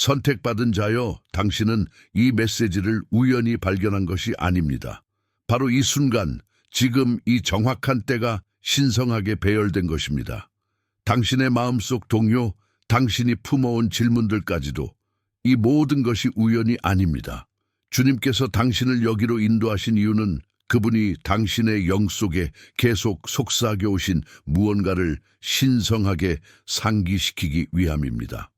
선택받은 자여, 당신은 이 메시지를 우연히 발견한 것이 아닙니다. 바로 이 순간, 지금 이 정확한 때가 신성하게 배열된 것입니다. 당신의 마음속 동요, 당신이 품어온 질문들까지도 이 모든 것이 우연이 아닙니다. 주님께서 당신을 여기로 인도하신 이유는 그분이 당신의 영 속에 계속 속삭여 오신 무언가를 신성하게 상기시키기 위함입니다.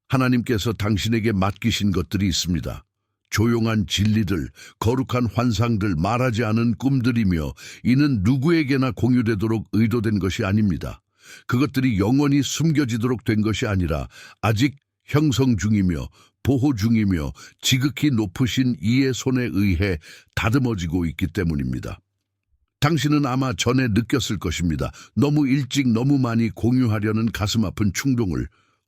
하나님께서 당신에게 맡기신 것들이 있습니다. 조용한 진리들, 거룩한 환상들, 말하지 않은 꿈들이며 이는 누구에게나 공유되도록 의도된 것이 아닙니다. 그것들이 영원히 숨겨지도록 된 것이 아니라 아직 형성 중이며 보호 중이며 지극히 높으신 이의 손에 의해 다듬어지고 있기 때문입니다. 당신은 아마 전에 느꼈을 것입니다. 너무 일찍 너무 많이 공유하려는 가슴 아픈 충동을.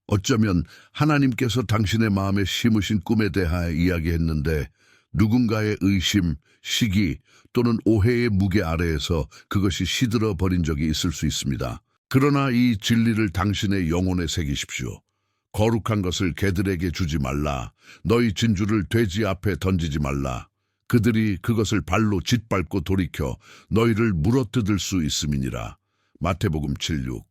어쩌면 하나님께서 당신의 마음에 심으신 꿈에 대하여 이야기했는데 누군가의 의심, 시기 또는 오해의 무게 아래에서 그것이 시들어 버린 적이 있을 수 있습니다. 그러나 이 진리를 당신의 영혼에 새기십시오. 거룩한 것을 개들에게 주지 말라. 너희 진주를 돼지 앞에 던지지 말라. 그들이 그것을 발로 짓밟고 돌이켜 너희를 물어뜯을 수 있음이니라. 마태복음 7:6.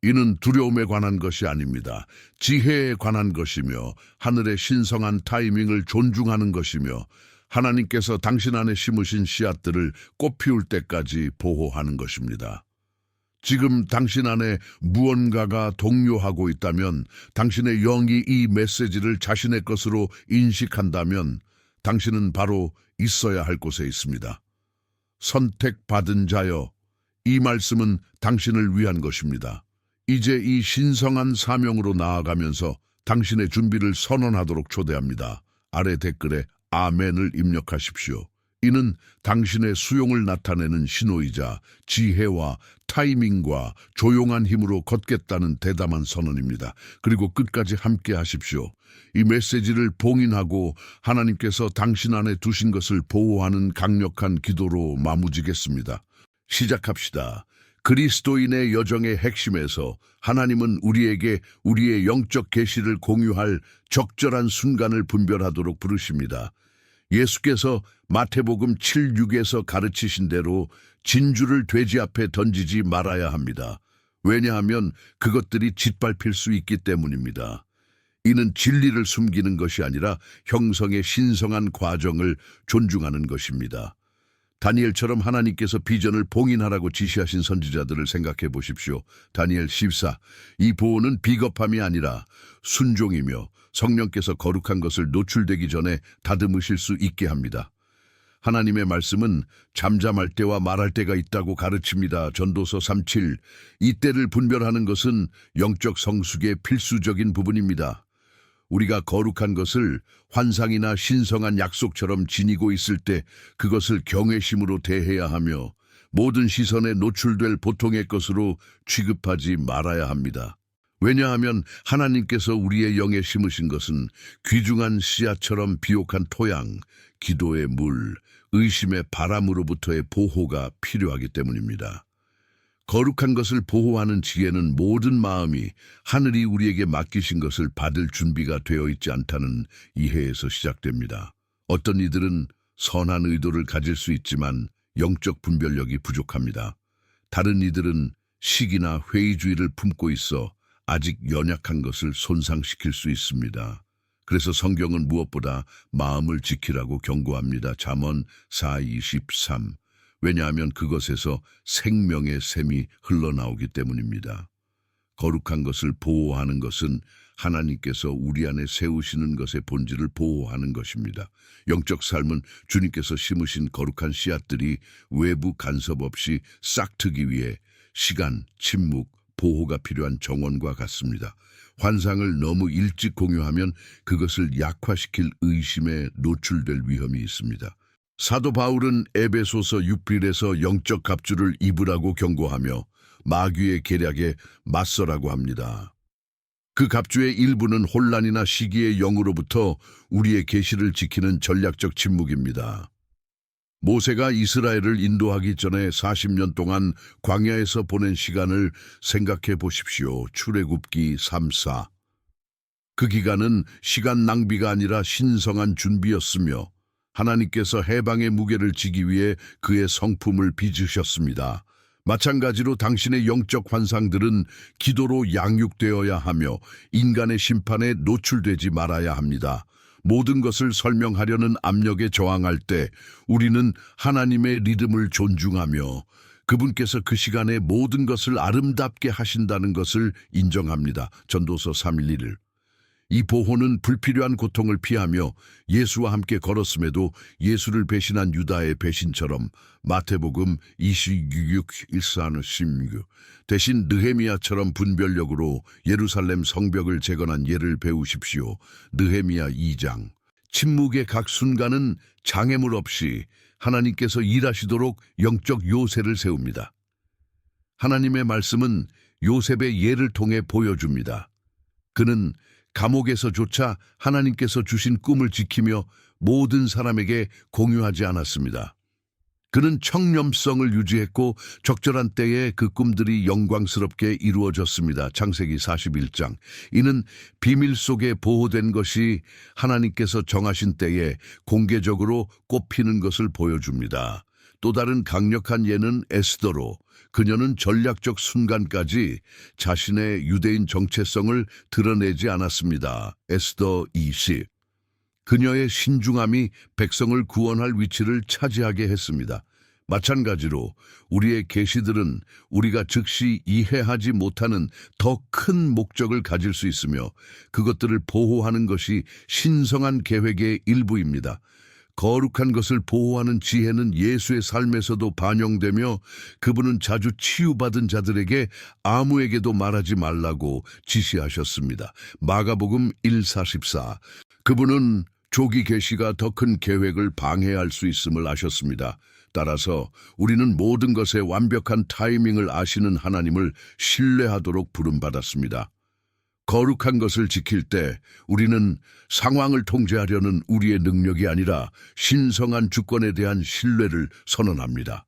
이는 두려움에 관한 것이 아닙니다. 지혜에 관한 것이며 하늘의 신성한 타이밍을 존중하는 것이며 하나님께서 당신 안에 심으신 씨앗들을 꽃피울 때까지 보호하는 것입니다. 지금 당신 안에 무언가가 동요하고 있다면, 당신의 영이 이 메시지를 자신의 것으로 인식한다면 당신은 바로 있어야 할 곳에 있습니다. 선택받은 자여, 이 말씀은 당신을 위한 것입니다. 이제 이 신성한 사명으로 나아가면서 당신의 준비를 선언하도록 초대합니다. 아래 댓글에 아멘을 입력하십시오. 이는 당신의 수용을 나타내는 신호이자 지혜와 타이밍과 조용한 힘으로 걷겠다는 대담한 선언입니다. 그리고 끝까지 함께 하십시오. 이 메시지를 봉인하고 하나님께서 당신 안에 두신 것을 보호하는 강력한 기도로 마무지겠습니다. 시작합시다. 그리스도인의 여정의 핵심에서 하나님은 우리에게 우리의 영적 계시를 공유할 적절한 순간을 분별하도록 부르십니다. 예수께서 마태복음 7:6에서 가르치신 대로 진주를 돼지 앞에 던지지 말아야 합니다. 왜냐하면 그것들이 짓밟힐 수 있기 때문입니다. 이는 진리를 숨기는 것이 아니라 형성의 신성한 과정을 존중하는 것입니다. 다니엘처럼 하나님께서 비전을 봉인하라고 지시하신 선지자들을 생각해 보십시오. 다니엘 14. 이 보호는 비겁함이 아니라 순종이며 성령께서 거룩한 것을 노출되기 전에 다듬으실 수 있게 합니다. 하나님의 말씀은 잠잠할 때와 말할 때가 있다고 가르칩니다. 전도서 3:7. 이때를 분별하는 것은 영적 성숙의 필수적인 부분입니다. 우리가 거룩한 것을 환상이나 신성한 약속처럼 지니고 있을 때 그것을 경외심으로 대해야 하며 모든 시선에 노출될 보통의 것으로 취급하지 말아야 합니다. 왜냐하면 하나님께서 우리의 영에 심으신 것은 귀중한 씨앗처럼 비옥한 토양, 기도의 물, 의심의 바람으로부터의 보호가 필요하기 때문입니다. 거룩한 것을 보호하는 지혜는 모든 마음이 하늘이 우리에게 맡기신 것을 받을 준비가 되어 있지 않다는 이해에서 시작됩니다. 어떤 이들은 선한 의도를 가질 수 있지만 영적 분별력이 부족합니다. 다른 이들은 시기나 회의주의를 품고 있어 아직 연약한 것을 손상시킬 수 있습니다. 그래서 성경은 무엇보다 마음을 지키라고 경고합니다. 잠언 4:23. 왜냐하면 그것에서 생명의 샘이 흘러나오기 때문입니다. 거룩한 것을 보호하는 것은 하나님께서 우리 안에 세우시는 것의 본질을 보호하는 것입니다. 영적 삶은 주님께서 심으신 거룩한 씨앗들이 외부 간섭 없이 싹트기 위해 시간, 침묵, 보호가 필요한 정원과 같습니다. 환상을 너무 일찍 공유하면 그것을 약화시킬 의심에 노출될 위험이 있습니다. 사도 바울은 에베소서 6필에서 영적 갑주를 입으라고 경고하며 마귀의 계략에 맞서라고 합니다. 그 갑주의 일부는 혼란이나 시기의 영으로부터 우리의 계시를 지키는 전략적 침묵입니다. 모세가 이스라엘을 인도하기 전에 40년 동안 광야에서 보낸 시간을 생각해 보십시오. 출애굽기 3:4. 그 기간은 시간 낭비가 아니라 신성한 준비였으며 하나님께서 해방의 무게를 지기 위해 그의 성품을 빚으셨습니다. 마찬가지로 당신의 영적 환상들은 기도로 양육되어야 하며 인간의 심판에 노출되지 말아야 합니다. 모든 것을 설명하려는 압력에 저항할 때 우리는 하나님의 리듬을 존중하며 그분께서 그 시간에 모든 것을 아름답게 하신다는 것을 인정합니다. 전도서 3:1. 이 보호는 불필요한 고통을 피하며 예수와 함께 걸었음에도 예수를 배신한 유다의 배신처럼 마태복음 26:14-16 대신 느헤미야처럼 분별력으로 예루살렘 성벽을 재건한 예를 배우십시오. 느헤미야 2장. 침묵의 각 순간은 장애물 없이 하나님께서 일하시도록 영적 요새를 세웁니다. 하나님의 말씀은 요셉의 예를 통해 보여줍니다. 그는 감옥에서조차 하나님께서 주신 꿈을 지키며 모든 사람에게 공유하지 않았습니다. 그는 청렴성을 유지했고 적절한 때에 그 꿈들이 영광스럽게 이루어졌습니다. 창세기 41장. 이는 비밀 속에 보호된 것이 하나님께서 정하신 때에 공개적으로 꽃피는 것을 보여줍니다. 또 다른 강력한 예는 에스더로 그녀는 전략적 순간까지 자신의 유대인 정체성을 드러내지 않았습니다. 에스더 20. 그녀의 신중함이 백성을 구원할 위치를 차지하게 했습니다. 마찬가지로 우리의 계시들은 우리가 즉시 이해하지 못하는 더 큰 목적을 가질 수 있으며 그것들을 보호하는 것이 신성한 계획의 일부입니다. 거룩한 것을 보호하는 지혜는 예수의 삶에서도 반영되며 그분은 자주 치유받은 자들에게 아무에게도 말하지 말라고 지시하셨습니다. 마가복음 1:44. 그분은 조기 계시가 더 큰 계획을 방해할 수 있음을 아셨습니다. 따라서 우리는 모든 것의 완벽한 타이밍을 아시는 하나님을 신뢰하도록 부름받았습니다. 거룩한 것을 지킬 때 우리는 상황을 통제하려는 우리의 능력이 아니라 신성한 주권에 대한 신뢰를 선언합니다.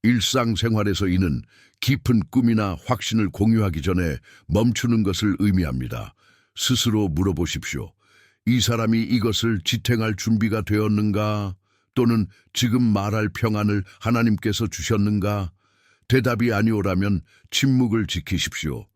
일상생활에서 이는 깊은 꿈이나 확신을 공유하기 전에 멈추는 것을 의미합니다. 스스로 물어보십시오. 이 사람이 이것을 지탱할 준비가 되었는가? 또는 지금 말할 평안을 하나님께서 주셨는가? 대답이 아니오라면 침묵을 지키십시오.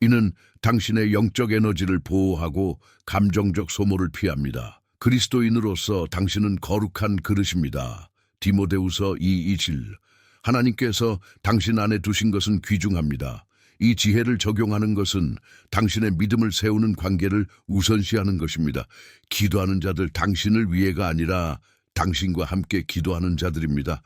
이는 당신의 영적 에너지를 보호하고 감정적 소모를 피합니다. 그리스도인으로서 당신은 거룩한 그릇입니다. 디모데후서 2:21. 하나님께서 당신 안에 두신 것은 귀중합니다. 이 지혜를 적용하는 것은 당신의 믿음을 세우는 관계를 우선시하는 것입니다. 기도하는 자들 당신을 위해가 아니라 당신과 함께 기도하는 자들입니다.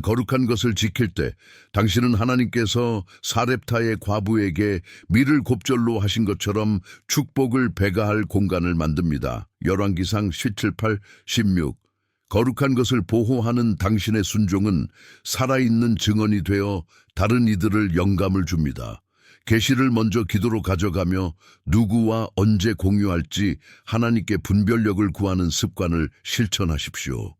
거룩한 것을 지킬 때 당신은 하나님께서 사렙타의 과부에게 밀을 곱절로 하신 것처럼 축복을 배가할 공간을 만듭니다. 열왕기상 17:8, 16. 거룩한 것을 보호하는 당신의 순종은 살아있는 증언이 되어 다른 이들을 영감을 줍니다. 계시를 먼저 기도로 가져가며 누구와 언제 공유할지 하나님께 분별력을 구하는 습관을 실천하십시오.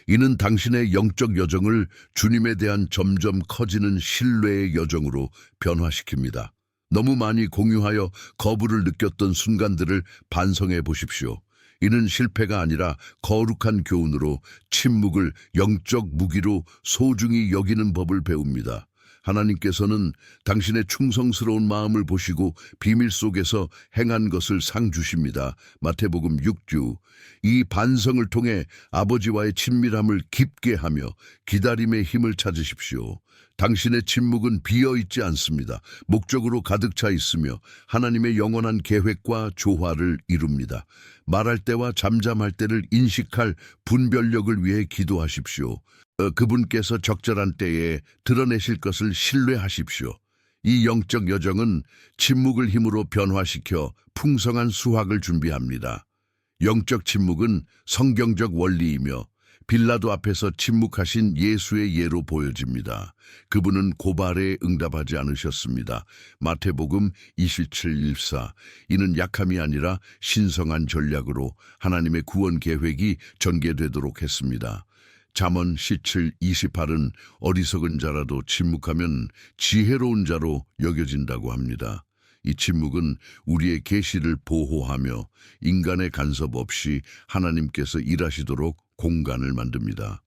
이는 당신의 영적 여정을 주님에 대한 점점 커지는 신뢰의 여정으로 변화시킵니다. 너무 많이 공유하여 거부를 느꼈던 순간들을 반성해 보십시오. 이는 실패가 아니라 거룩한 교훈으로 침묵을 영적 무기로 소중히 여기는 법을 배웁니다. 하나님께서는 당신의 충성스러운 마음을 보시고 비밀 속에서 행한 것을 상 주십니다. 마태복음 6주. 이 반성을 통해 아버지와의 친밀함을 깊게 하며 기다림의 힘을 찾으십시오. 당신의 침묵은 비어있지 않습니다. 목적으로 가득 차 있으며 하나님의 영원한 계획과 조화를 이룹니다. 말할 때와 잠잠할 때를 인식할 분별력을 위해 기도하십시오. 그분께서 적절한 때에 드러내실 것을 신뢰하십시오. 이 영적 여정은 침묵을 힘으로 변화시켜 풍성한 수확을 준비합니다. 영적 침묵은 성경적 원리이며 빌라도 앞에서 침묵하신 예수의 예로 보여집니다. 그분은 고발에 응답하지 않으셨습니다. 마태복음 27:14. 이는 약함이 아니라 신성한 전략으로 하나님의 구원 계획이 전개되도록 했습니다. 잠언 17:28은 어리석은 자라도 침묵하면 지혜로운 자로 여겨진다고 합니다. 이 침묵은 우리의 계시를 보호하며 인간의 간섭 없이 하나님께서 일하시도록 공간을 만듭니다.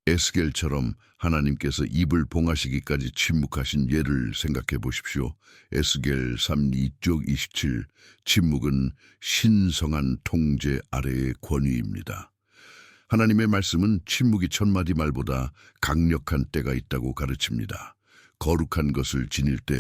에스겔처럼 하나님께서 입을 봉하시기까지 침묵하신 예를 생각해 보십시오. 에스겔 3, 2쪽 27, 침묵은 신성한 통제 아래의 권위입니다. 하나님의 말씀은 침묵이 천마디 말보다 강력한 때가 있다고 가르칩니다. 거룩한 것을 지닐 때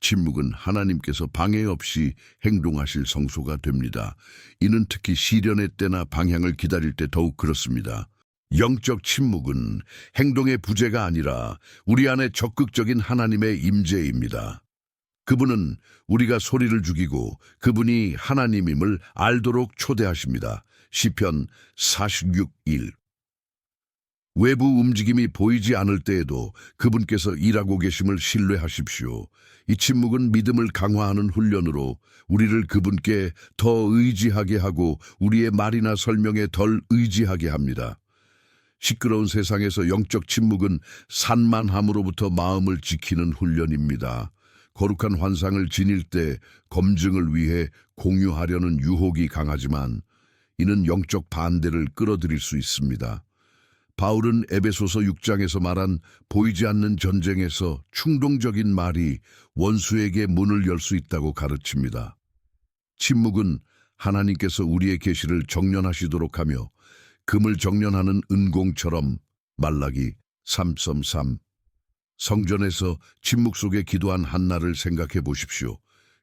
침묵은 하나님께서 방해 없이 행동하실 성소가 됩니다. 이는 특히 시련의 때나 방향을 기다릴 때 더욱 그렇습니다. 영적 침묵은 행동의 부재가 아니라 우리 안에 적극적인 하나님의 임재입니다. 그분은 우리가 소리를 죽이고 그분이 하나님임을 알도록 초대하십니다. 시편 46:1. 외부 움직임이 보이지 않을 때에도 그분께서 일하고 계심을 신뢰하십시오. 이 침묵은 믿음을 강화하는 훈련으로 우리를 그분께 더 의지하게 하고 우리의 말이나 설명에 덜 의지하게 합니다. 시끄러운 세상에서 영적 침묵은 산만함으로부터 마음을 지키는 훈련입니다. 거룩한 환상을 지닐 때 검증을 위해 공유하려는 유혹이 강하지만 이는 영적 반대를 끌어들일 수 있습니다. 바울은 에베소서 6장에서 말한 보이지 않는 전쟁에서 충동적인 말이 원수에게 문을 열 수 있다고 가르칩니다. 침묵은 하나님께서 우리의 계시를 정련하시도록 하며 금을 정련하는 은공처럼 말라기 3:3. 성전에서 침묵 속에 기도한 한나를 생각해 보십시오.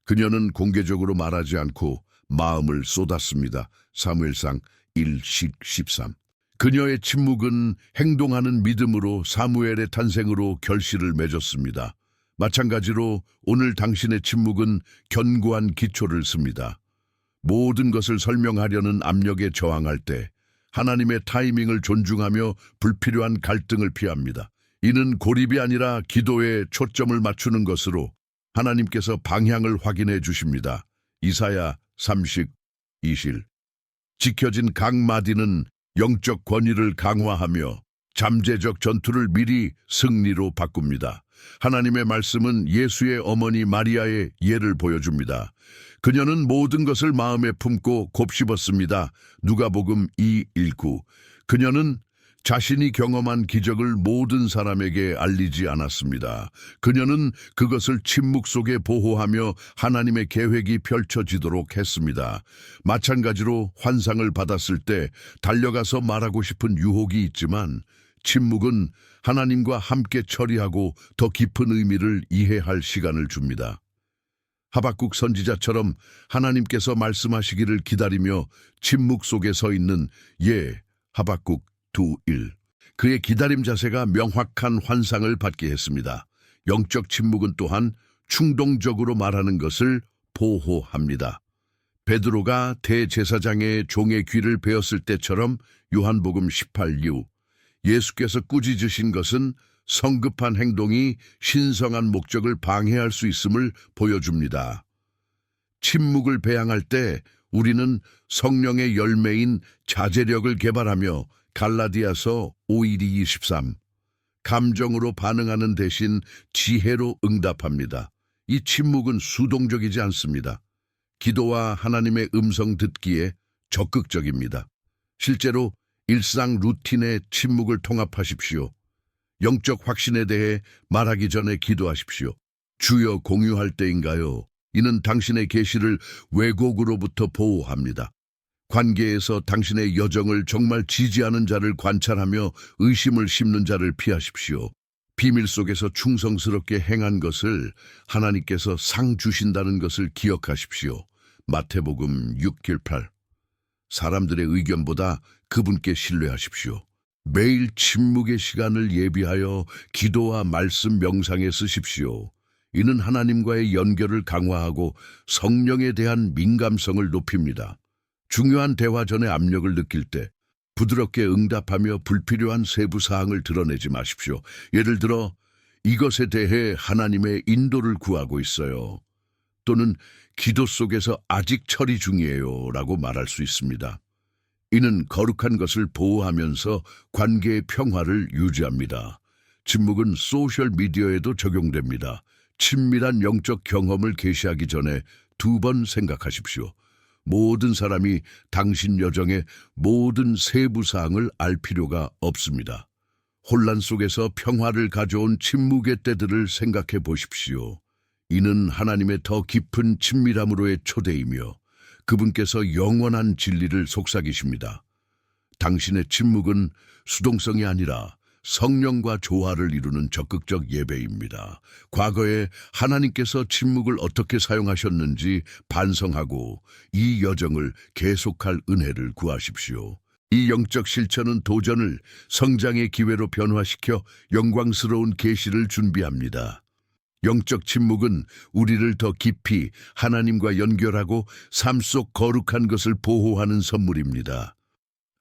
그녀는 공개적으로 말하지 않고 마음을 쏟았습니다. 사무엘상 1:13. 그녀의 침묵은 행동하는 믿음으로 사무엘의 탄생으로 결실을 맺었습니다. 마찬가지로 오늘 당신의 침묵은 견고한 기초를 씁니다. 모든 것을 설명하려는 압력에 저항할 때 하나님의 타이밍을 존중하며 불필요한 갈등을 피합니다. 이는 고립이 아니라 기도에 초점을 맞추는 것으로 하나님께서 방향을 확인해 주십니다. 이사야 30:20. 지켜진 각 마디는 영적 권위를 강화하며 잠재적 전투를 미리 승리로 바꿉니다. 하나님의 말씀은 예수의 어머니 마리아의 예를 보여줍니다. 그녀는 모든 것을 마음에 품고 곱씹었습니다. 누가복음 2:19. 그녀는 자신이 경험한 기적을 모든 사람에게 알리지 않았습니다. 그녀는 그것을 침묵 속에 보호하며 하나님의 계획이 펼쳐지도록 했습니다. 마찬가지로 환상을 받았을 때 달려가서 말하고 싶은 유혹이 있지만 침묵은 하나님과 함께 처리하고 더 깊은 의미를 이해할 시간을 줍니다. 하박국 선지자처럼 하나님께서 말씀하시기를 기다리며 침묵 속에 서 있는 하박국 2:1. 그의 기다림 자세가 명확한 환상을 받게 했습니다. 영적 침묵은 또한 충동적으로 말하는 것을 보호합니다. 베드로가 대제사장의 종의 귀를 베었을 때처럼 요한복음 18:6. 예수께서 꾸짖으신 것은 성급한 행동이 신성한 목적을 방해할 수 있음을 보여줍니다. 침묵을 배양할 때 우리는 성령의 열매인 자제력을 개발하며 갈라디아서 5:23. 감정으로 반응하는 대신 지혜로 응답합니다. 이 침묵은 수동적이지 않습니다. 기도와 하나님의 음성 듣기에 적극적입니다. 실제로 일상 루틴의 침묵을 통합하십시오. 영적 확신에 대해 말하기 전에 기도하십시오. 주여, 공유할 때인가요? 이는 당신의 계시를 왜곡으로부터 보호합니다. 관계에서 당신의 여정을 정말 지지하는 자를 관찰하며 의심을 심는 자를 피하십시오. 비밀 속에서 충성스럽게 행한 것을 하나님께서 상 주신다는 것을 기억하십시오. 마태복음 6:8. 사람들의 의견보다 그분께 신뢰하십시오. 매일 침묵의 시간을 예비하여 기도와 말씀 명상에 쓰십시오. 이는 하나님과의 연결을 강화하고 성령에 대한 민감성을 높입니다. 중요한 대화 전에 압력을 느낄 때 부드럽게 응답하며 불필요한 세부 사항을 드러내지 마십시오. 예를 들어, 이것에 대해 하나님의 인도를 구하고 있어요. 또는 기도 속에서 아직 처리 중이에요 라고 말할 수 있습니다. 이는 거룩한 것을 보호하면서 관계의 평화를 유지합니다. 침묵은 소셜미디어에도 적용됩니다. 친밀한 영적 경험을 계시하기 전에 2번 생각하십시오. 모든 사람이 당신 여정의 모든 세부사항을 알 필요가 없습니다. 혼란 속에서 평화를 가져온 침묵의 때들을 생각해 보십시오. 이는 하나님의 더 깊은 친밀함으로의 초대이며 그분께서 영원한 진리를 속삭이십니다. 당신의 침묵은 수동성이 아니라 성령과 조화를 이루는 적극적 예배입니다. 과거에 하나님께서 침묵을 어떻게 사용하셨는지 반성하고 이 여정을 계속할 은혜를 구하십시오. 이 영적 실천은 도전을 성장의 기회로 변화시켜 영광스러운 계시를 준비합니다. 영적 침묵은 우리를 더 깊이 하나님과 연결하고 삶 속 거룩한 것을 보호하는 선물입니다.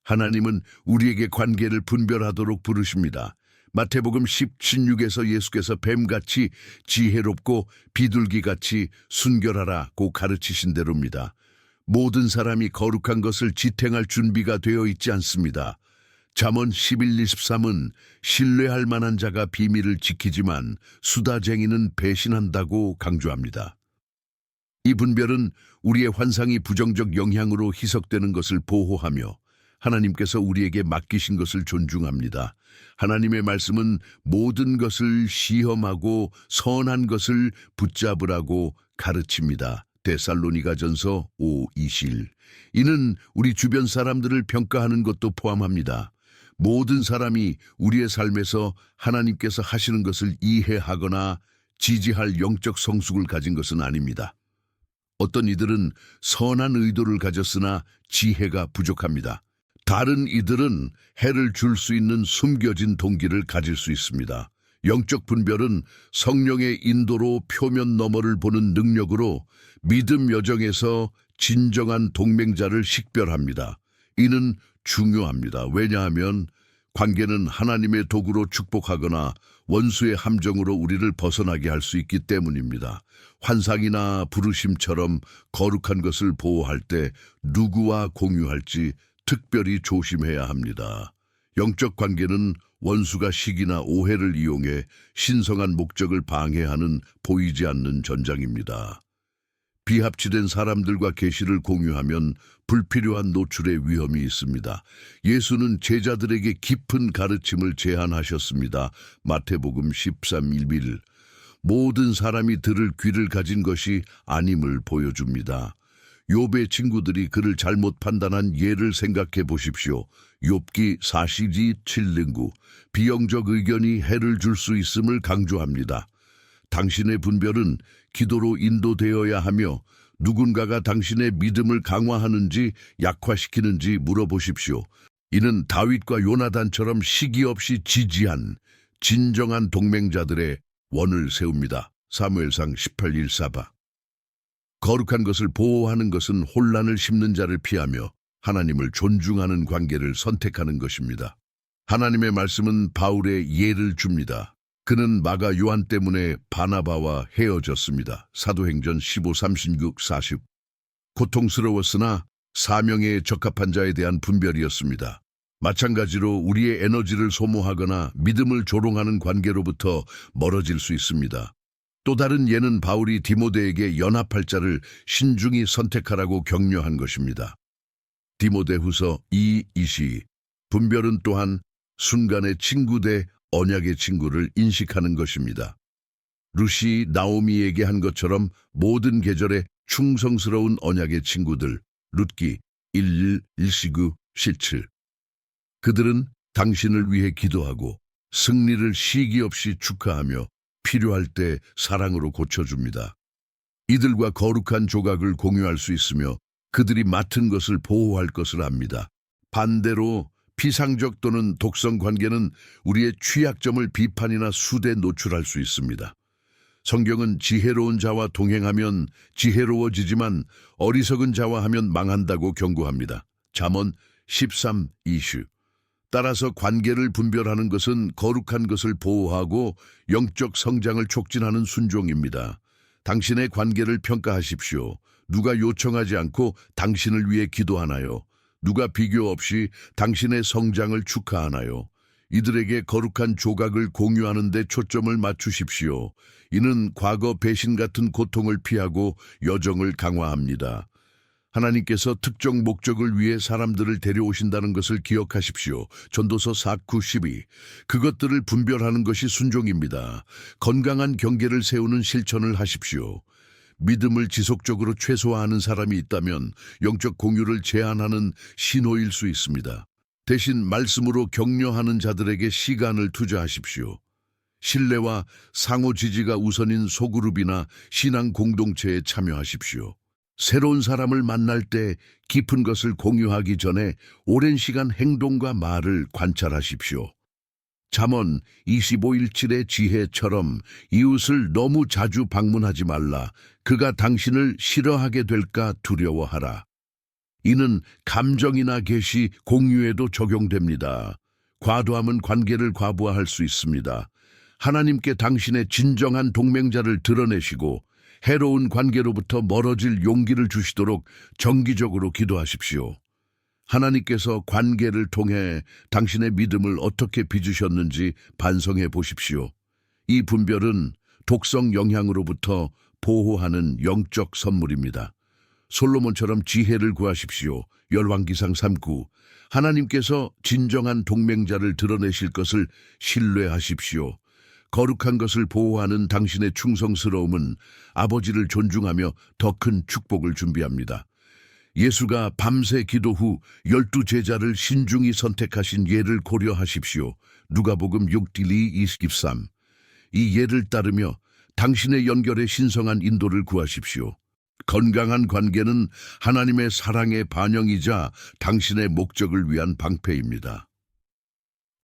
하나님은 우리에게 관계를 분별하도록 부르십니다. 마태복음 10:16에서 예수께서 뱀같이 지혜롭고 비둘기같이 순결하라고 가르치신 대로입니다. 모든 사람이 거룩한 것을 지탱할 준비가 되어 있지 않습니다. 잠언 11:23은 신뢰할 만한 자가 비밀을 지키지만 수다쟁이는 배신한다고 강조합니다. 이 분별은 우리의 환상이 부정적 영향으로 희석되는 것을 보호하며 하나님께서 우리에게 맡기신 것을 존중합니다. 하나님의 말씀은 모든 것을 시험하고 선한 것을 붙잡으라고 가르칩니다. 데살로니가전서 5:20. 이는 우리 주변 사람들을 평가하는 것도 포함합니다. 모든 사람이 우리의 삶에서 하나님께서 하시는 것을 이해하거나 지지할 영적 성숙을 가진 것은 아닙니다. 어떤 이들은 선한 의도를 가졌으나 지혜가 부족합니다. 다른 이들은 해를 줄 수 있는 숨겨진 동기를 가질 수 있습니다. 영적 분별은 성령의 인도로 표면 너머를 보는 능력으로 믿음 여정에서 진정한 동맹자를 식별합니다. 이는 중요합니다. 왜냐하면 관계는 하나님의 도구로 축복하거나 원수의 함정으로 우리를 벗어나게 할 수 있기 때문입니다. 환상이나 부르심처럼 거룩한 것을 보호할 때 누구와 공유할지 특별히 조심해야 합니다. 영적 관계는 원수가 시기나 오해를 이용해 신성한 목적을 방해하는 보이지 않는 전장입니다. 비합치된 사람들과 계시를 공유하면 불필요한 노출의 위험이 있습니다. 예수는 제자들에게 깊은 가르침을 제안하셨습니다. 마태복음 13:1. 모든 사람이 들을 귀를 가진 것이 아님을 보여줍니다. 욥의 친구들이 그를 잘못 판단한 예를 생각해 보십시오. 욥기 42:7-9. 비영적 의견이 해를 줄 수 있음을 강조합니다. 당신의 분별은 기도로 인도되어야 하며 누군가가 당신의 믿음을 강화하는지 약화시키는지 물어보십시오. 이는 다윗과 요나단처럼 시기 없이 지지한 진정한 동맹자들의 원을 세웁니다. 사무엘상 18:1-4. 거룩한 것을 보호하는 것은 혼란을 심는 자를 피하며 하나님을 존중하는 관계를 선택하는 것입니다. 하나님의 말씀은 바울의 예를 줍니다. 그는 마가 요한 때문에 바나바와 헤어졌습니다. 사도행전 15:36-40. 고통스러웠으나 사명에 적합한 자에 대한 분별이었습니다. 마찬가지로 우리의 에너지를 소모하거나 믿음을 조롱하는 관계로부터 멀어질 수 있습니다. 또 다른 예는 바울이 디모데에게 연합할 자를 신중히 선택하라고 격려한 것입니다. 디모데후서 2:20. 분별은 또한 순간의 친구 대 언약의 친구를 인식하는 것입니다. 룻이 나오미에게 한 것처럼 모든 계절에 충성스러운 언약의 친구들. 룻기 1:1-9-7. 그들은 당신을 위해 기도하고 승리를 시기 없이 축하하며 필요할 때 사랑으로 고쳐줍니다. 이들과 거룩한 조각을 공유할 수 있으며 그들이 맡은 것을 보호할 것을 압니다. 반대로 피상적 또는 독성 관계는 우리의 취약점을 비판이나 수대에 노출할 수 있습니다. 성경은 지혜로운 자와 동행하면 지혜로워지지만 어리석은 자와 하면 망한다고 경고합니다. 잠언 13:20. 따라서 관계를 분별하는 것은 거룩한 것을 보호하고 영적 성장을 촉진하는 순종입니다. 당신의 관계를 평가하십시오. 누가 요청하지 않고 당신을 위해 기도하나요? 누가 비교 없이 당신의 성장을 축하하나요? 이들에게 거룩한 조각을 공유하는 데 초점을 맞추십시오. 이는 과거 배신 같은 고통을 피하고 여정을 강화합니다. 하나님께서 특정 목적을 위해 사람들을 데려오신다는 것을 기억하십시오. 전도서 4:9-12. 그것들을 분별하는 것이 순종입니다. 건강한 경계를 세우는 실천을 하십시오. 믿음을 지속적으로 최소화하는 사람이 있다면 영적 공유를 제한하는 신호일 수 있습니다. 대신 말씀으로 격려하는 자들에게 시간을 투자하십시오. 신뢰와 상호 지지가 우선인 소그룹이나 신앙 공동체에 참여하십시오. 새로운 사람을 만날 때 깊은 것을 공유하기 전에 오랜 시간 행동과 말을 관찰하십시오. 잠언 25:7의 지혜처럼 이웃을 너무 자주 방문하지 말라. 그가 당신을 싫어하게 될까 두려워하라. 이는 감정이나 계시, 공유에도 적용됩니다. 과도함은 관계를 과부하할 수 있습니다. 하나님께 당신의 진정한 동맹자를 드러내시고 해로운 관계로부터 멀어질 용기를 주시도록 정기적으로 기도하십시오. 하나님께서 관계를 통해 당신의 믿음을 어떻게 빚으셨는지 반성해 보십시오. 이 분별은 독성 영향으로부터 보호하는 영적 선물입니다. 솔로몬처럼 지혜를 구하십시오. 열왕기상 3:9. 하나님께서 진정한 동맹자를 드러내실 것을 신뢰하십시오. 거룩한 것을 보호하는 당신의 충성스러움은 아버지를 존중하며 더 큰 축복을 준비합니다. 예수가 밤새 기도 후 12 제자를 신중히 선택하신 예를 고려하십시오. 누가복음 6:22-23. 이 예를 따르며 당신의 연결에 신성한 인도를 구하십시오. 건강한 관계는 하나님의 사랑의 반영이자 당신의 목적을 위한 방패입니다.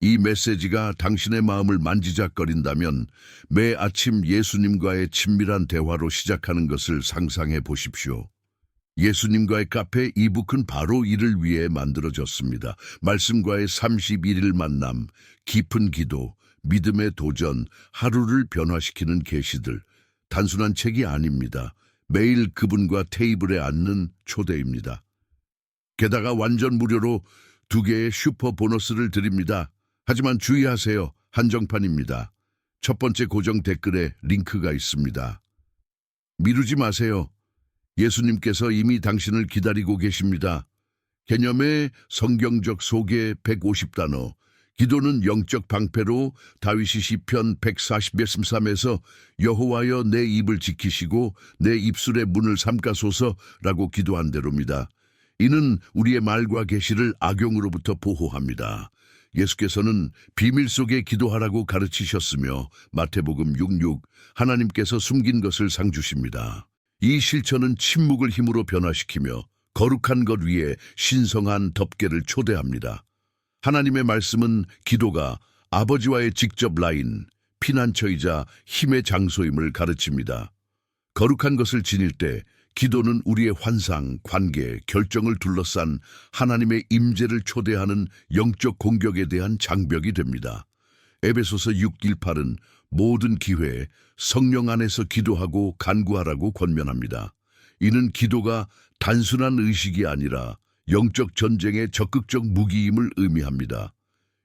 이 메시지가 당신의 마음을 만지작거린다면 매 아침 예수님과의 친밀한 대화로 시작하는 것을 상상해 보십시오. 예수님과의 카페 이북은 바로 이를 위해 만들어졌습니다. 말씀과의 31일 만남, 깊은 기도, 믿음의 도전, 하루를 변화시키는 계시들. 단순한 책이 아닙니다. 매일 그분과 테이블에 앉는 초대입니다. 게다가 완전 무료로 2개의 슈퍼 보너스를 드립니다. 하지만 주의하세요. 한정판입니다. 첫 번째 고정 댓글에 링크가 있습니다. 미루지 마세요. 예수님께서 이미 당신을 기다리고 계십니다. 개념의 성경적 소개 150단어. 기도는 영적 방패로 다윗이 시편 140:3에서 여호와여 내 입을 지키시고 내 입술의 문을 삼가소서라고 기도한 대로입니다. 이는 우리의 말과 계시를 악용으로부터 보호합니다. 예수께서는 비밀 속에 기도하라고 가르치셨으며 마태복음 6:6 하나님께서 숨긴 것을 상 주십니다. 이 실천은 침묵을 힘으로 변화시키며 거룩한 것 위에 신성한 덮개를 초대합니다. 하나님의 말씀은 기도가 아버지와의 직접 라인, 피난처이자 힘의 장소임을 가르칩니다. 거룩한 것을 지닐 때 기도는 우리의 환상, 관계, 결정을 둘러싼 하나님의 임재를 초대하는 영적 공격에 대한 장벽이 됩니다. 에베소서 6:18은 모든 기회에 성령 안에서 기도하고 간구하라고 권면합니다. 이는 기도가 단순한 의식이 아니라 영적 전쟁의 적극적 무기임을 의미합니다.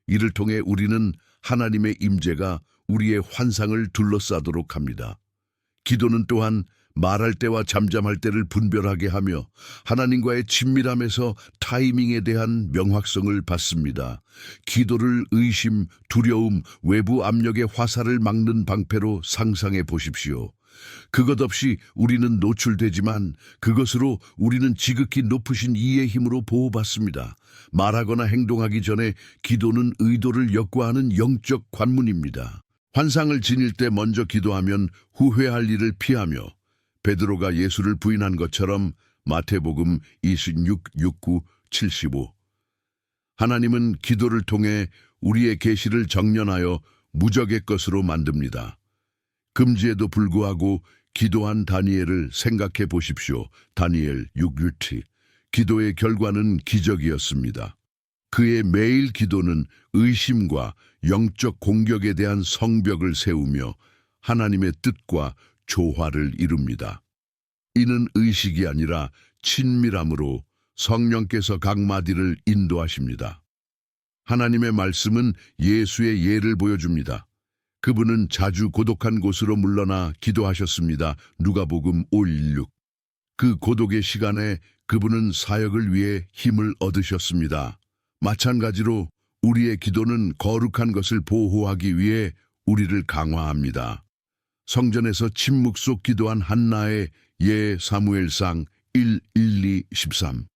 이를 통해 우리는 하나님의 임재가 우리의 환상을 둘러싸도록 합니다. 기도는 또한 말할 때와 잠잠할 때를 분별하게 하며 하나님과의 친밀함에서 타이밍에 대한 명확성을 받습니다. 기도를 의심, 두려움, 외부 압력의 화살을 막는 방패로 상상해 보십시오. 그것 없이 우리는 노출되지만 그것으로 우리는 지극히 높으신 이의 힘으로 보호받습니다. 말하거나 행동하기 전에 기도는 의도를 역과하는 영적 관문입니다. 환상을 지닐 때 먼저 기도하면 후회할 일을 피하며 베드로가 예수를 부인한 것처럼 마태복음 26:69-75 하나님은 기도를 통해 우리의 계시를 정련하여 무적의 것으로 만듭니다. 금지에도 불구하고 기도한 다니엘을 생각해 보십시오. 다니엘 6:6 기도의 결과는 기적이었습니다. 그의 매일 기도는 의심과 영적 공격에 대한 성벽을 세우며 하나님의 뜻과 조화를 이룹니다. 이는 의식이 아니라 친밀함으로 성령께서 각 마디를 인도하십니다. 하나님의 말씀은 예수의 예를 보여줍니다. 그분은 자주 고독한 곳으로 물러나 기도하셨습니다. 누가복음 5:16. 그 고독의 시간에 그분은 사역을 위해 힘을 얻으셨습니다. 마찬가지로 우리의 기도는 거룩한 것을 보호하기 위해 우리를 강화합니다. 성전에서 침묵 속 기도한 한나의 예 사무엘상 1:1-2-13.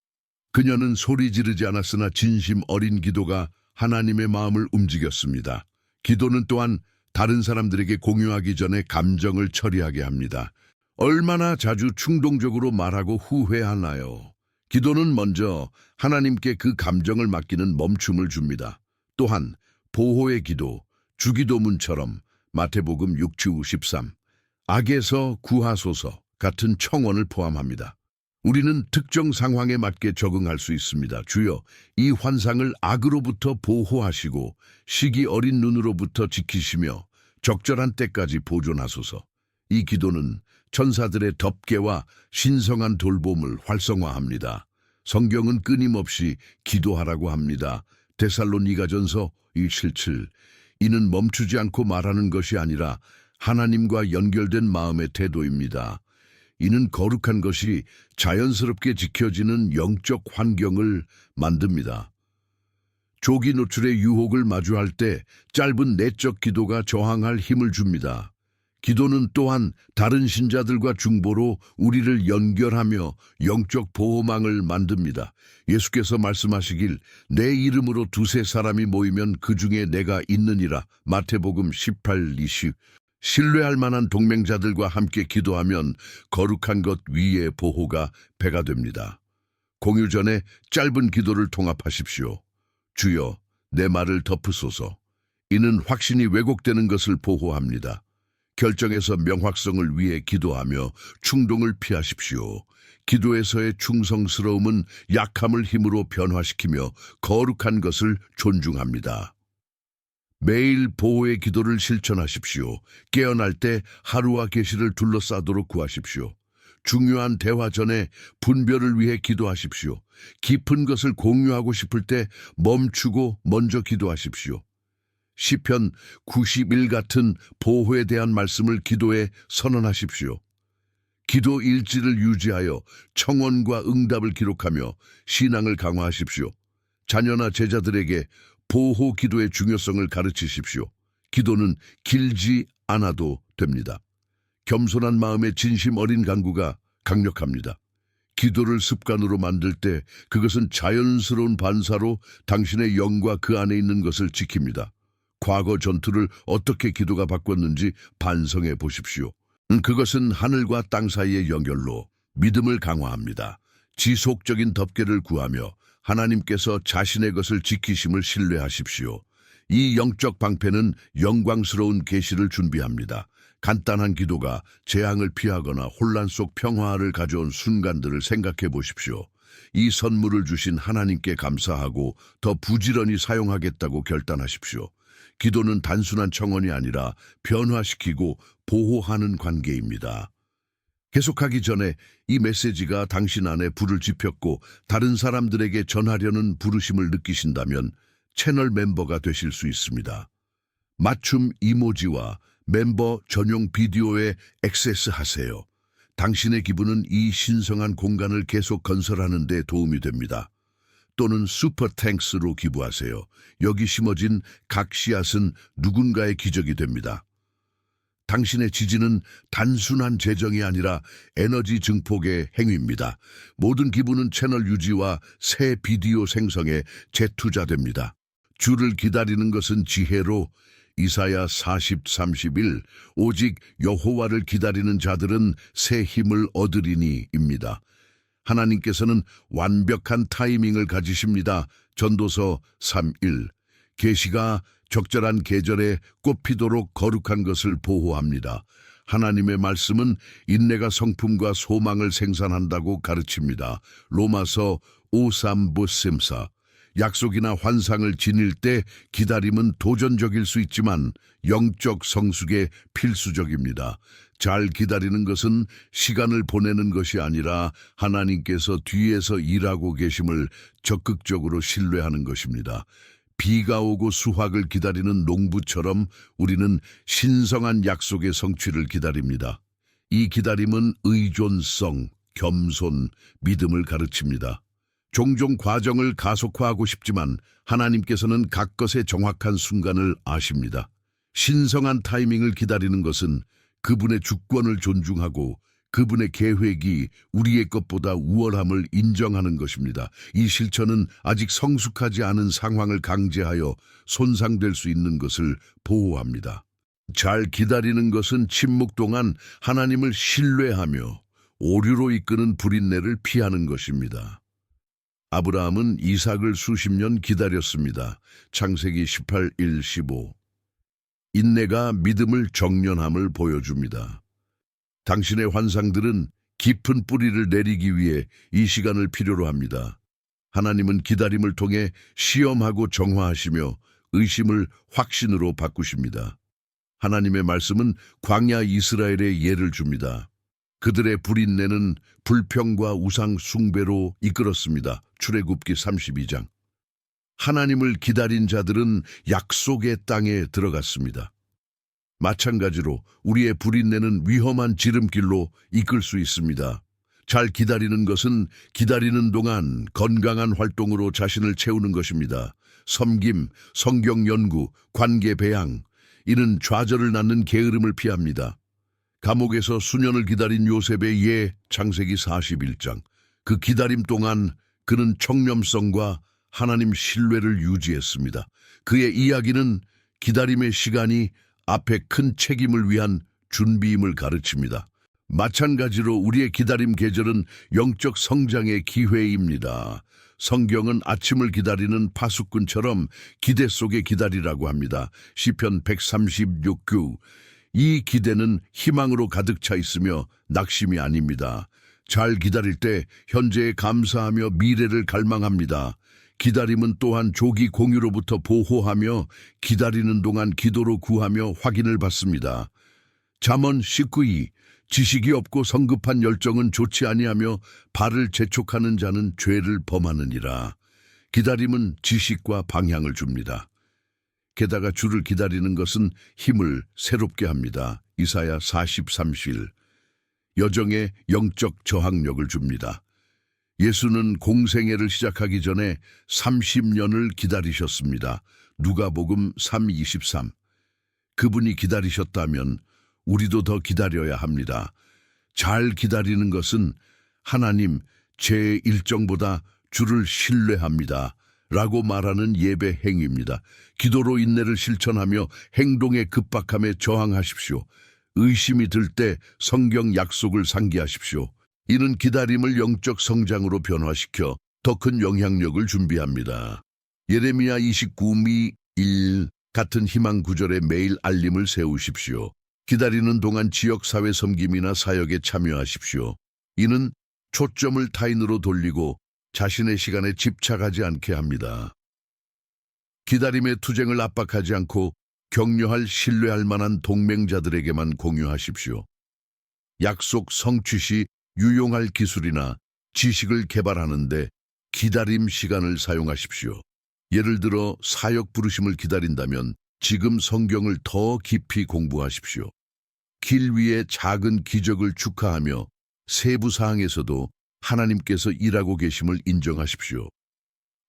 그녀는 소리 지르지 않았으나 진심 어린 기도가 하나님의 마음을 움직였습니다. 기도는 또한 다른 사람들에게 공유하기 전에 감정을 처리하게 합니다. 얼마나 자주 충동적으로 말하고 후회하나요? 기도는 먼저 하나님께 그 감정을 맡기는 멈춤을 줍니다. 또한 보호의 기도, 주기도문처럼 마태복음 6:13, 악에서 구하소서 같은 청원을 포함합니다. 우리는 특정 상황에 맞게 적응할 수 있습니다. 주여, 이 환상을 악으로부터 보호하시고 시기 어린 눈으로부터 지키시며 적절한 때까지 보존하소서. 이 기도는 천사들의 덮개와 신성한 돌봄을 활성화합니다. 성경은 끊임없이 기도하라고 합니다. 데살로니가전서 1:7. 이는 멈추지 않고 말하는 것이 아니라 하나님과 연결된 마음의 태도입니다. 이는 거룩한 것이 자연스럽게 지켜지는 영적 환경을 만듭니다. 조기 노출의 유혹을 마주할 때 짧은 내적 기도가 저항할 힘을 줍니다. 기도는 또한 다른 신자들과 중보로 우리를 연결하며 영적 보호망을 만듭니다. 예수께서 말씀하시길 내 이름으로 두세 사람이 모이면 그 중에 내가 있느니라. 마태복음 18:20. 신뢰할 만한 동맹자들과 함께 기도하면 거룩한 것 위에 보호가 배가 됩니다. 공유 전에 짧은 기도를 통합하십시오. 주여, 내 말을 덮으소서. 이는 확신이 왜곡되는 것을 보호합니다. 결정에서 명확성을 위해 기도하며 충동을 피하십시오. 기도에서의 충성스러움은 약함을 힘으로 변화시키며 거룩한 것을 존중합니다. 매일 보호의 기도를 실천하십시오. 깨어날 때 하루와 계시를 둘러싸도록 구하십시오. 중요한 대화 전에 분별을 위해 기도하십시오. 깊은 것을 공유하고 싶을 때 멈추고 먼저 기도하십시오. 시편 91 같은 보호에 대한 말씀을 기도에 선언하십시오. 기도 일지를 유지하여 청원과 응답을 기록하며 신앙을 강화하십시오. 자녀나 제자들에게 보호 기도의 중요성을 가르치십시오. 기도는 길지 않아도 됩니다. 겸손한 마음의 진심 어린 간구가 강력합니다. 기도를 습관으로 만들 때 그것은 자연스러운 반사로 당신의 영과 그 안에 있는 것을 지킵니다. 과거 전투를 어떻게 기도가 바꿨는지 반성해 보십시오. 그것은 하늘과 땅 사이의 연결로 믿음을 강화합니다. 지속적인 덮개를 구하며 하나님께서 자신의 것을 지키심을 신뢰하십시오. 이 영적 방패는 영광스러운 계시를 준비합니다. 간단한 기도가 재앙을 피하거나 혼란 속 평화를 가져온 순간들을 생각해 보십시오. 이 선물을 주신 하나님께 감사하고 더 부지런히 사용하겠다고 결단하십시오. 기도는 단순한 청원이 아니라 변화시키고 보호하는 관계입니다. 계속하기 전에 이 메시지가 당신 안에 불을 지폈고 다른 사람들에게 전하려는 부르심을 느끼신다면 채널 멤버가 되실 수 있습니다. 맞춤 이모지와 멤버 전용 비디오에 액세스하세요. 당신의 기부는 이 신성한 공간을 계속 건설하는 데 도움이 됩니다. 또는 슈퍼탱크스로 기부하세요. 여기 심어진 각 씨앗은 누군가의 기적이 됩니다. 당신의 지지는 단순한 재정이 아니라 에너지 증폭의 행위입니다. 모든 기부는 채널 유지와 새 비디오 생성에 재투자됩니다. 주를 기다리는 것은 지혜로 이사야 40:31 오직 여호와를 기다리는 자들은 새 힘을 얻으리니입니다. 하나님께서는 완벽한 타이밍을 가지십니다. 전도서 3:1 계시가 적절한 계절에 꽃피도록 거룩한 것을 보호합니다. 하나님의 말씀은 인내가 성품과 소망을 생산한다고 가르칩니다. 로마서 5:3-4 약속이나 환상을 지닐 때 기다림은 도전적일 수 있지만 영적 성숙에 필수적입니다. 잘 기다리는 것은 시간을 보내는 것이 아니라 하나님께서 뒤에서 일하고 계심을 적극적으로 신뢰하는 것입니다. 비가 오고 수확을 기다리는 농부처럼 우리는 신성한 약속의 성취를 기다립니다. 이 기다림은 의존성, 겸손, 믿음을 가르칩니다. 종종 과정을 가속화하고 싶지만 하나님께서는 각 것의 정확한 순간을 아십니다. 신성한 타이밍을 기다리는 것은 그분의 주권을 존중하고 그분의 계획이 우리의 것보다 우월함을 인정하는 것입니다. 이 실천은 아직 성숙하지 않은 상황을 강제하여 손상될 수 있는 것을 보호합니다. 잘 기다리는 것은 침묵 동안 하나님을 신뢰하며 오류로 이끄는 불인내를 피하는 것입니다. 아브라함은 이삭을 수십 년 기다렸습니다. 창세기 18:1-15. 인내가 믿음을 정련함을 보여줍니다. 당신의 환상들은 깊은 뿌리를 내리기 위해 이 시간을 필요로 합니다. 하나님은 기다림을 통해 시험하고 정화하시며 의심을 확신으로 바꾸십니다. 하나님의 말씀은 광야 이스라엘의 예를 줍니다. 그들의 불인내는 불평과 우상 숭배로 이끌었습니다. 출애굽기 32장. 하나님을 기다린 자들은 약속의 땅에 들어갔습니다. 마찬가지로 우리의 불인내는 위험한 지름길로 이끌 수 있습니다. 잘 기다리는 것은 기다리는 동안 건강한 활동으로 자신을 채우는 것입니다. 섬김, 성경 연구, 관계 배양, 이는 좌절을 낳는 게으름을 피합니다. 감옥에서 수년을 기다린 요셉의 예, 창세기 41장. 그 기다림 동안 그는 청렴성과 하나님 신뢰를 유지했습니다. 그의 이야기는 기다림의 시간이 앞에 큰 책임을 위한 준비임을 가르칩니다. 마찬가지로 우리의 기다림 계절은 영적 성장의 기회입니다. 성경은 아침을 기다리는 파수꾼처럼 기대 속에 기다리라고 합니다. 시편 136구. 이 기대는 희망으로 가득 차 있으며 낙심이 아닙니다. 잘 기다릴 때 현재에 감사하며 미래를 갈망합니다. 기다림은 또한 조기 공유로부터 보호하며 기다리는 동안 기도로 구하며 확인을 받습니다. 잠언 19이 지식이 없고 성급한 열정은 좋지 아니하며 발을 재촉하는 자는 죄를 범하느니라. 기다림은 지식과 방향을 줍니다. 게다가 주를 기다리는 것은 힘을 새롭게 합니다. 이사야 43실. 여정에 영적 저항력을 줍니다. 예수는 공생애를 시작하기 전에 30년을 기다리셨습니다. 누가복음 3:23. 그분이 기다리셨다면 우리도 더 기다려야 합니다. 잘 기다리는 것은 하나님, 제 일정보다 주를 신뢰합니다. 라고 말하는 예배 행위입니다. 기도로 인내를 실천하며 행동의 급박함에 저항하십시오. 의심이 들 때 성경 약속을 상기하십시오. 이는 기다림을 영적 성장으로 변화시켜 더 큰 영향력을 준비합니다. 예레미야 29:1 같은 희망 구절에 매일 알림을 세우십시오. 기다리는 동안 지역사회 섬김이나 사역에 참여하십시오. 이는 초점을 타인으로 돌리고 자신의 시간에 집착하지 않게 합니다. 기다림의 투쟁을 압박하지 않고 격려할 신뢰할 만한 동맹자들에게만 공유하십시오. 약속 성취 시 유용할 기술이나 지식을 개발하는데 기다림 시간을 사용하십시오. 예를 들어 사역 부르심을 기다린다면 지금 성경을 더 깊이 공부하십시오. 길 위의 작은 기적을 축하하며 세부 사항에서도 하나님께서 일하고 계심을 인정하십시오.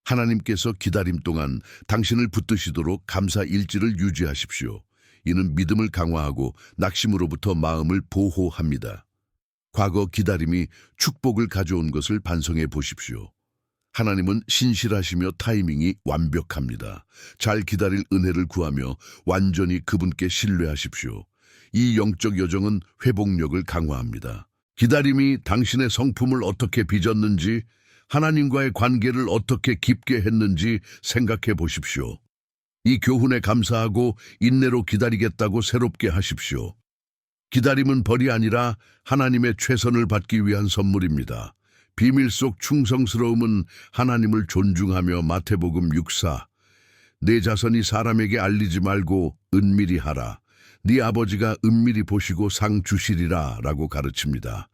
하나님께서 기다림 동안 당신을 붙드시도록 감사 일지를 유지하십시오. 이는 믿음을 강화하고 낙심으로부터 마음을 보호합니다. 과거 기다림이 축복을 가져온 것을 반성해 보십시오. 하나님은 신실하시며 타이밍이 완벽합니다. 잘 기다릴 은혜를 구하며 완전히 그분께 신뢰하십시오. 이 영적 여정은 회복력을 강화합니다. 기다림이 당신의 성품을 어떻게 빚었는지, 하나님과의 관계를 어떻게 깊게 했는지 생각해 보십시오. 이 교훈에 감사하고 인내로 기다리겠다고 새롭게 하십시오. 기다림은 벌이 아니라 하나님의 최선을 받기 위한 선물입니다. 비밀 속 충성스러움은 하나님을 존중하며 마태복음 6:4. 내 자손이 사람에게 알리지 말고 은밀히 하라. 네 아버지가 은밀히 보시고 상 주시리라 라고 가르칩니다.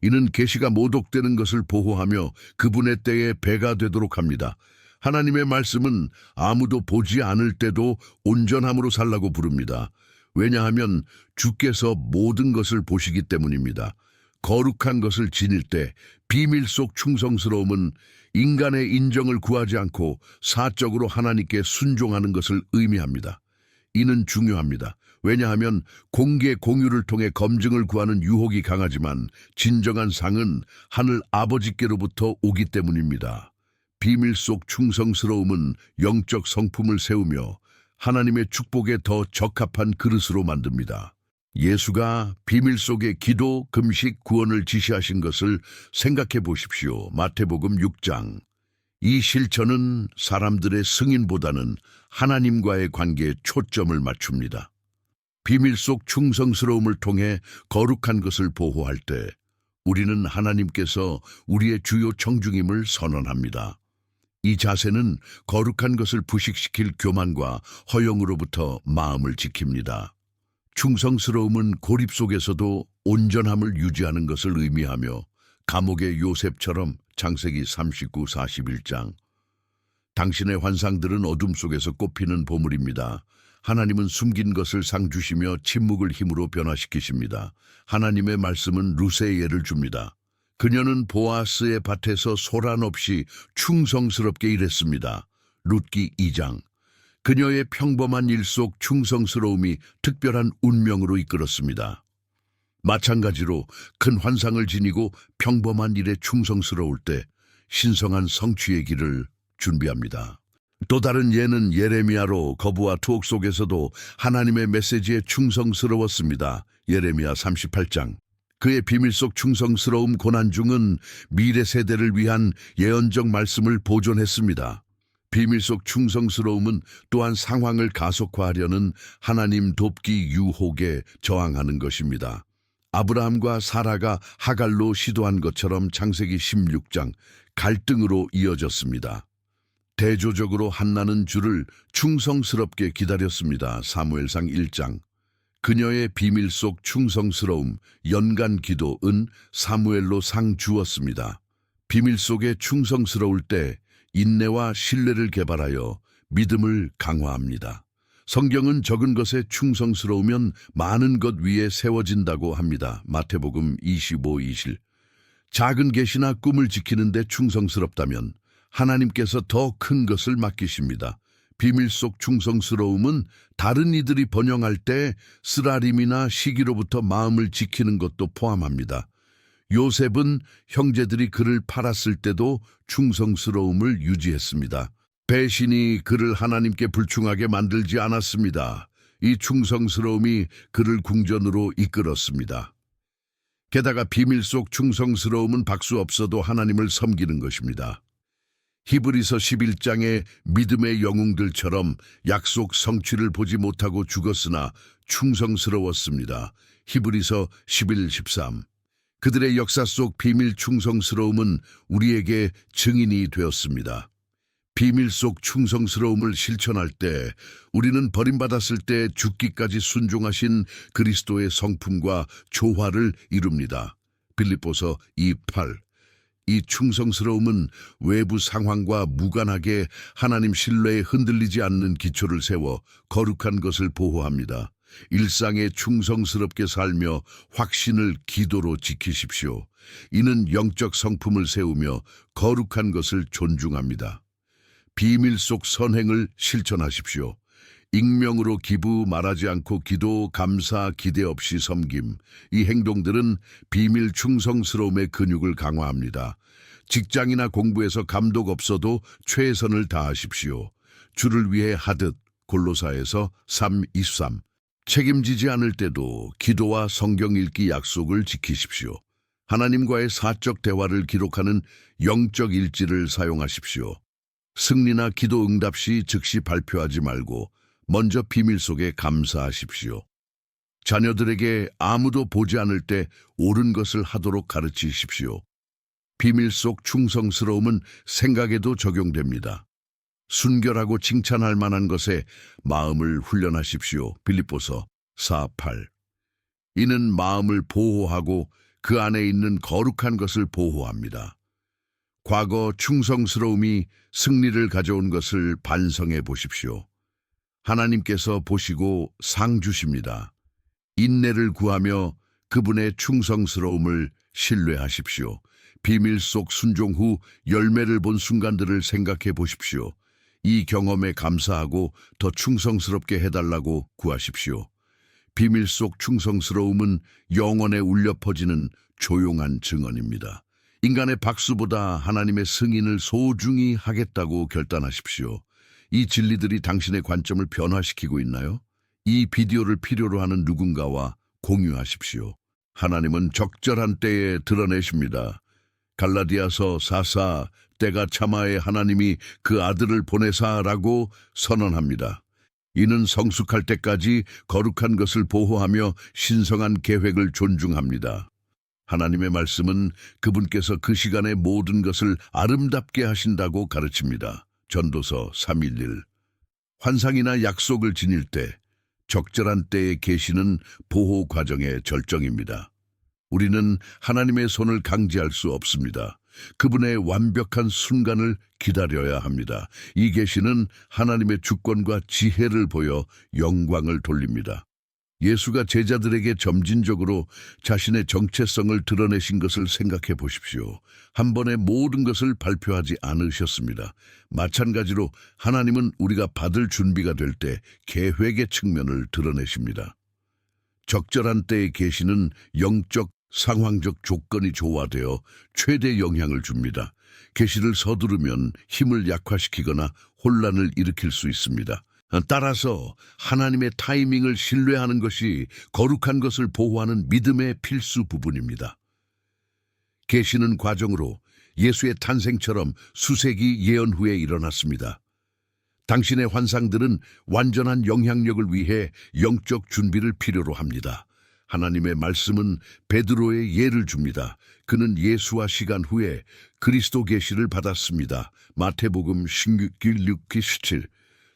이는 계시가 모독되는 것을 보호하며 그분의 때에 배가 되도록 합니다. 하나님의 말씀은 아무도 보지 않을 때도 온전함으로 살라고 부릅니다. 왜냐하면 주께서 모든 것을 보시기 때문입니다. 거룩한 것을 지닐 때 비밀 속 충성스러움은 인간의 인정을 구하지 않고 사적으로 하나님께 순종하는 것을 의미합니다. 이는 중요합니다. 왜냐하면 공개 공유를 통해 검증을 구하는 유혹이 강하지만 진정한 상은 하늘 아버지께로부터 오기 때문입니다. 비밀 속 충성스러움은 영적 성품을 세우며 하나님의 축복에 더 적합한 그릇으로 만듭니다. 예수가 비밀 속의 기도, 금식, 구원을 지시하신 것을 생각해 보십시오. 마태복음 6장. 이 실천은 사람들의 승인보다는 하나님과의 관계에 초점을 맞춥니다. 비밀 속 충성스러움을 통해 거룩한 것을 보호할 때 우리는 하나님께서 우리의 주요 청중임을 선언합니다. 이 자세는 거룩한 것을 부식시킬 교만과 허영으로부터 마음을 지킵니다. 충성스러움은 고립 속에서도 온전함을 유지하는 것을 의미하며 감옥의 요셉처럼 창세기 39-41장. 당신의 환상들은 어둠 속에서 꽃피는 보물입니다. 하나님은 숨긴 것을 상 주시며 침묵을 힘으로 변화시키십니다. 하나님의 말씀은 루세의 예를 줍니다. 그녀는 보아스의 밭에서 소란 없이 충성스럽게 일했습니다. 룻기 2장. 그녀의 평범한 일 속 충성스러움이 특별한 운명으로 이끌었습니다. 마찬가지로 큰 환상을 지니고 평범한 일에 충성스러울 때 신성한 성취의 길을 준비합니다. 또 다른 예는 예레미야로 거부와 투옥 속에서도 하나님의 메시지에 충성스러웠습니다. 예레미야 38장. 그의 비밀 속 충성스러움 고난 중은 미래 세대를 위한 예언적 말씀을 보존했습니다. 비밀 속 충성스러움은 또한 상황을 가속화하려는 하나님 돕기 유혹에 저항하는 것입니다. 아브라함과 사라가 하갈로 시도한 것처럼 창세기 16장 갈등으로 이어졌습니다. 대조적으로 한나는 주를 충성스럽게 기다렸습니다. 사무엘상 1장. 그녀의 비밀 속 충성스러움, 연간 기도은 사무엘로 상 주었습니다. 비밀 속에 충성스러울 때 인내와 신뢰를 개발하여 믿음을 강화합니다. 성경은 적은 것에 충성스러우면 많은 것 위에 세워진다고 합니다. 마태복음 25-20. 작은 계시나 꿈을 지키는 데 충성스럽다면 하나님께서 더 큰 것을 맡기십니다. 비밀 속 충성스러움은 다른 이들이 번영할 때 쓰라림이나 시기로부터 마음을 지키는 것도 포함합니다. 요셉은 형제들이 그를 팔았을 때도 충성스러움을 유지했습니다. 배신이 그를 하나님께 불충하게 만들지 않았습니다. 이 충성스러움이 그를 궁전으로 이끌었습니다. 게다가 비밀 속 충성스러움은 박수 없어도 하나님을 섬기는 것입니다. 히브리서 11장의 믿음의 영웅들처럼 약속 성취를 보지 못하고 죽었으나 충성스러웠습니다. 히브리서 11-13. 그들의 역사 속 비밀 충성스러움은 우리에게 증인이 되었습니다. 비밀 속 충성스러움을 실천할 때 우리는 버림받았을 때 죽기까지 순종하신 그리스도의 성품과 조화를 이룹니다. 빌립보서 2:8. 이 충성스러움은 외부 상황과 무관하게 하나님 신뢰에 흔들리지 않는 기초를 세워 거룩한 것을 보호합니다. 일상에 충성스럽게 살며 확신을 기도로 지키십시오. 이는 영적 성품을 세우며 거룩한 것을 존중합니다. 비밀 속 선행을 실천하십시오. 익명으로 기부, 말하지 않고 기도, 감사, 기대 없이 섬김. 이 행동들은 비밀 충성스러움의 근육을 강화합니다. 직장이나 공부에서 감독 없어도 최선을 다하십시오. 주를 위해 하듯 골로사에서 3:23. 책임지지 않을 때도 기도와 성경 읽기 약속을 지키십시오. 하나님과의 사적 대화를 기록하는 영적 일지를 사용하십시오. 승리나 기도 응답 시 즉시 발표하지 말고 먼저 비밀 속에 감사하십시오. 자녀들에게 아무도 보지 않을 때 옳은 것을 하도록 가르치십시오. 비밀 속 충성스러움은 생각에도 적용됩니다. 순결하고 칭찬할 만한 것에 마음을 훈련하십시오. 빌립보서 4:8. 이는 마음을 보호하고 그 안에 있는 거룩한 것을 보호합니다. 과거 충성스러움이 승리를 가져온 것을 반성해 보십시오. 하나님께서 보시고 상 주십니다. 인내를 구하며 그분의 충성스러움을 신뢰하십시오. 비밀 속 순종 후 열매를 본 순간들을 생각해 보십시오. 이 경험에 감사하고 더 충성스럽게 해달라고 구하십시오. 비밀 속 충성스러움은 영원에 울려 퍼지는 조용한 증언입니다. 인간의 박수보다 하나님의 승인을 소중히 하겠다고 결단하십시오. 이 진리들이 당신의 관점을 변화시키고 있나요? 이 비디오를 필요로 하는 누군가와 공유하십시오. 하나님은 적절한 때에 드러내십니다. 갈라디아서 4:4 때가 참아에 하나님이 그 아들을 보내사라고 선언합니다. 이는 성숙할 때까지 거룩한 것을 보호하며 신성한 계획을 존중합니다. 하나님의 말씀은 그분께서 그 시간에 모든 것을 아름답게 하신다고 가르칩니다. 전도서 3:11. 환상이나 약속을 지닐 때 적절한 때에 계시는 보호 과정의 절정입니다. 우리는 하나님의 손을 강제할 수 없습니다. 그분의 완벽한 순간을 기다려야 합니다. 이 계시는 하나님의 주권과 지혜를 보여 영광을 돌립니다. 예수가 제자들에게 점진적으로 자신의 정체성을 드러내신 것을 생각해 보십시오. 한 번에 모든 것을 발표하지 않으셨습니다. 마찬가지로 하나님은 우리가 받을 준비가 될 때 계획의 측면을 드러내십니다. 적절한 때에 계시는 영적, 상황적 조건이 조화되어 최대 영향을 줍니다. 계시를 서두르면 힘을 약화시키거나 혼란을 일으킬 수 있습니다. 따라서 하나님의 타이밍을 신뢰하는 것이 거룩한 것을 보호하는 믿음의 필수 부분입니다. 계시는 과정으로 예수의 탄생처럼 수세기 예언 후에 일어났습니다. 당신의 환상들은 완전한 영향력을 위해 영적 준비를 필요로 합니다. 하나님의 말씀은 베드로의 예를 줍니다. 그는 예수와 시간 후에 그리스도 계시를 받았습니다. 마태복음 16:17.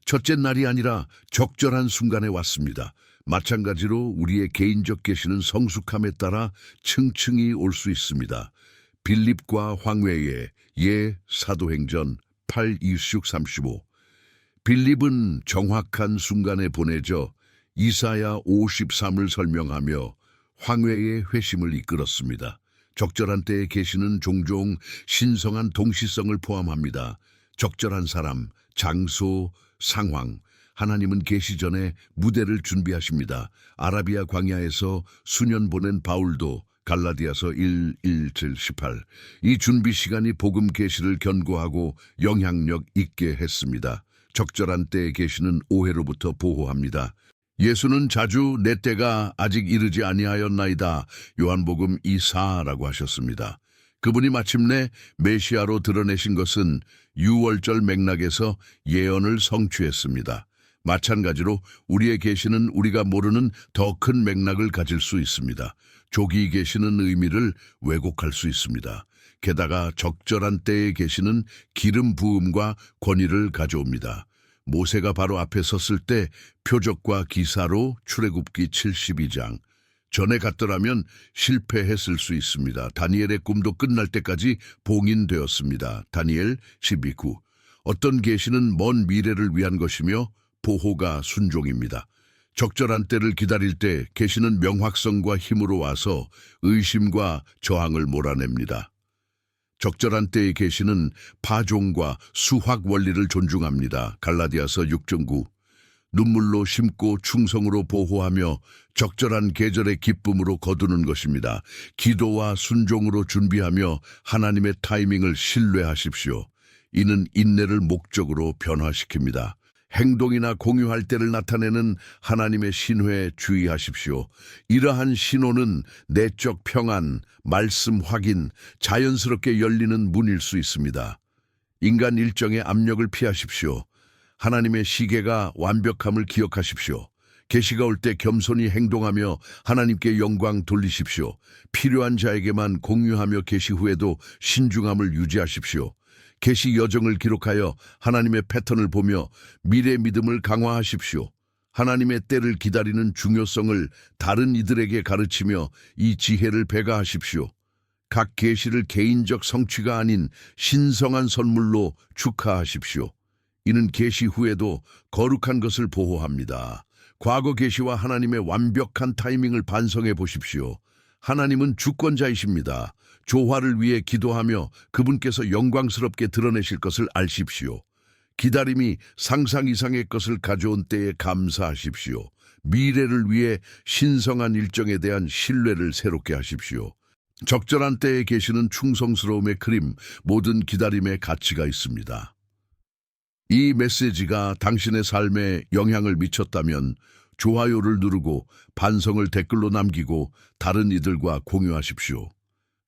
첫째 날이 아니라 적절한 순간에 왔습니다. 마찬가지로 우리의 개인적 계시는 성숙함에 따라 층층이 올 수 있습니다. 빌립과 황외의 사도행전 8:26-35. 빌립은 정확한 순간에 보내져 이사야 53을 설명하며 황외의 회심을 이끌었습니다. 적절한 때에 계시는 종종 신성한 동시성을 포함합니다. 적절한 사람, 장소, 상황. 하나님은 계시 전에 무대를 준비하십니다. 아라비아 광야에서 수년 보낸 바울도 갈라디아서 1:1-18. 이 준비 시간이 복음 계시를 견고하고 영향력 있게 했습니다. 적절한 때에 계시는 오해로부터 보호합니다. 예수는 자주 내 때가 아직 이르지 아니하였나이다. 요한복음 2:4라고 하셨습니다. 그분이 마침내 메시아로 드러내신 것은 유월절 맥락에서 예언을 성취했습니다. 마찬가지로 우리의 계시는 우리가 모르는 더 큰 맥락을 가질 수 있습니다. 조기 계시는 의미를 왜곡할 수 있습니다. 게다가 적절한 때에 계시는 기름 부음과 권위를 가져옵니다. 모세가 바로 앞에 섰을 때 표적과 기사로 출애굽기 72장. 전에 갔더라면 실패했을 수 있습니다. 다니엘의 꿈도 끝날 때까지 봉인되었습니다. 다니엘 12:9. 어떤 계시는 먼 미래를 위한 것이며 보호가 순종입니다. 적절한 때를 기다릴 때 계시는 명확성과 힘으로 와서 의심과 저항을 몰아냅니다. 적절한 때에 계시는 파종과 수확 원리를 존중합니다. 갈라디아서 6:9. 눈물로 심고 충성으로 보호하며 적절한 계절의 기쁨으로 거두는 것입니다. 기도와 순종으로 준비하며 하나님의 타이밍을 신뢰하십시오. 이는 인내를 목적으로 변화시킵니다. 행동이나 공유할 때를 나타내는 하나님의 신호에 주의하십시오. 이러한 신호는 내적 평안, 말씀 확인, 자연스럽게 열리는 문일 수 있습니다. 인간 일정의 압력을 피하십시오. 하나님의 시계가 완벽함을 기억하십시오. 계시가 올 때 겸손히 행동하며 하나님께 영광 돌리십시오. 필요한 자에게만 공유하며 계시 후에도 신중함을 유지하십시오. 계시 여정을 기록하여 하나님의 패턴을 보며 미래 믿음을 강화하십시오. 하나님의 때를 기다리는 중요성을 다른 이들에게 가르치며 이 지혜를 배가하십시오. 각 계시를 개인적 성취가 아닌 신성한 선물로 축하하십시오. 이는 계시 후에도 거룩한 것을 보호합니다. 과거 계시와 하나님의 완벽한 타이밍을 반성해 보십시오. 하나님은 주권자이십니다. 조화를 위해 기도하며 그분께서 영광스럽게 드러내실 것을 아십시오. 기다림이 상상 이상의 것을 가져온 때에 감사하십시오. 미래를 위해 신성한 일정에 대한 신뢰를 새롭게 하십시오. 적절한 때에 계시는 충성스러움의 그림, 모든 기다림에 가치가 있습니다. 이 메시지가 당신의 삶에 영향을 미쳤다면 좋아요를 누르고 반성을 댓글로 남기고 다른 이들과 공유하십시오.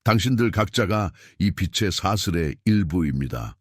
당신들 각자가 이 빛의 사슬의 일부입니다.